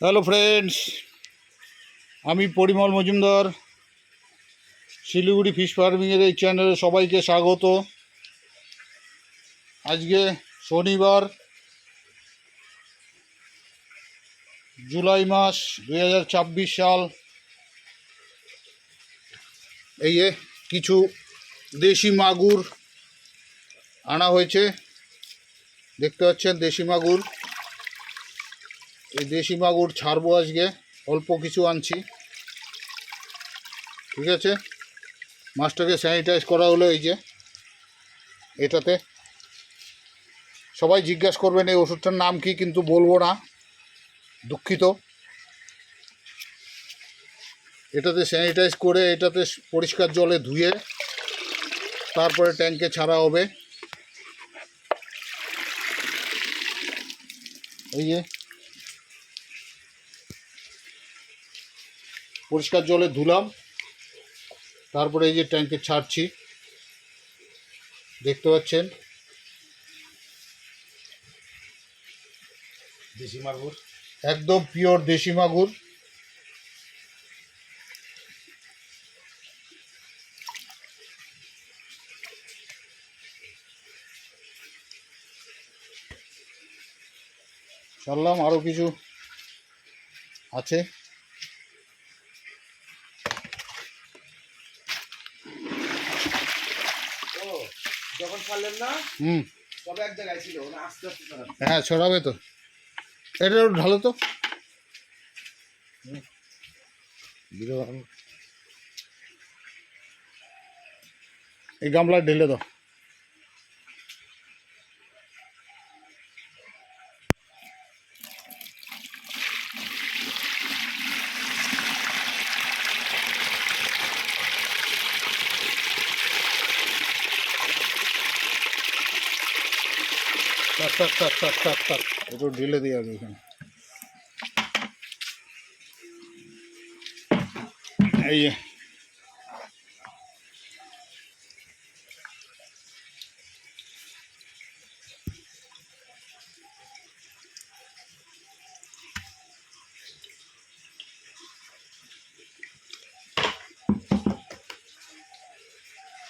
Hello friends, আমি Parimal Majumdar. Siliguri fish ফার্মিংয়ের এই চ্যানেলে সবাইকে স্বাগত। আজকে শনিবার, জুলাই মাস 2024 সাল। এই যে কিছু দেশি মাগুর আনা হয়েছে, দেখতে পাচ্ছেন দেশি মাগুর। এই দেশি মাগুর ছাড়বো আজকে, অল্প কিছু আনছি, ঠিক আছে। মাছটাকে স্যানিটাইজ করা হলো এই যে এটাতে। সবাই জিজ্ঞাসা করবেন এই ওষুধটার নাম কি, কিন্তু বলবো না, দুঃখিত। এটাতে স্যানিটাইজ করে এটাতে পরিষ্কার জলে ধুয়ে তারপরে ট্যাঙ্কে ছাড়া হবে। এই যে পরিষ্কার জলে ধুলাম, তারপরে এই যে ট্যাঙ্কে ছাড়ছি, দেখতে পাচ্ছেন। দেশি মাগুর, একদম পিওর দেশি মাগুর। ছাড়লাম, আরও কিছু আছে। যখন ছাড়লেন না তবে এক জায়গায় ছিল, আস্তে আস্তে ছাড়াবে। হ্যাঁ, ছড়াবে তো। এটা ঢালো তো, এই গামলা ঢেলে দাও। থাক থাক থাক থাক থাক থাক, একটু ঢেলে দিয়ে যাবে এখানে। এই যে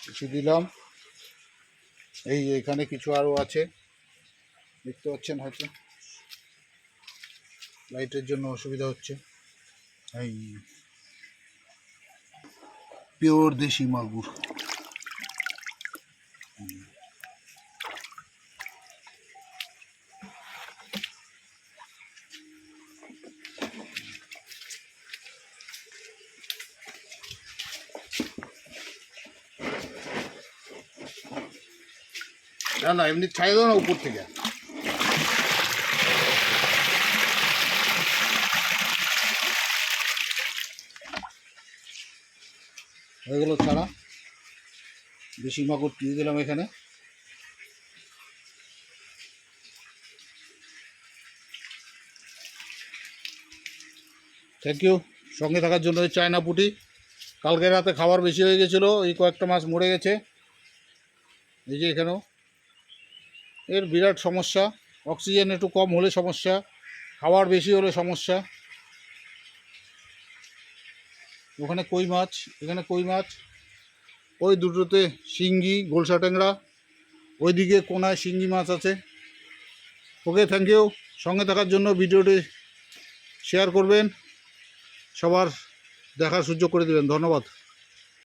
কিছু দিলাম। এই যে এখানে কিছু আরও আছে, দেখতে পাচ্ছেন, হয়তো লাইটের জন্য অসুবিধা হচ্ছে। এই পিওর দেশি মাগুর। না না, এমনি ছাই দাও না উপর থেকে। হয়ে গেল ছাড়া। দেশি মাগুর দিয়ে দিলাম এখানে। থ্যাংক ইউ সঙ্গে থাকার জন্য। এই চায়না পুঁটি, কালকে রাতে খাবার বেশি হয়ে গেছিলো, এই কয়েকটা মাছ মরে গেছে। এই যে এখানেও এর বিরাট সমস্যা, অক্সিজেন একটু কম হলে সমস্যা, খাবার বেশি হলে সমস্যা। ওখানে কই মাছ, এখানে কই মাছ, ওই দুটোতে শিঙ্গি, গোলসা ট্যাংরা, ওইদিকে কোনায় শিঙ্গি মাছ আছে। ওকে, থ্যাংক ইউ সঙ্গে থাকার জন্য। ভিডিওটি শেয়ার করবেন, সবার দেখার সুযোগ করে দেবেন। ধন্যবাদ।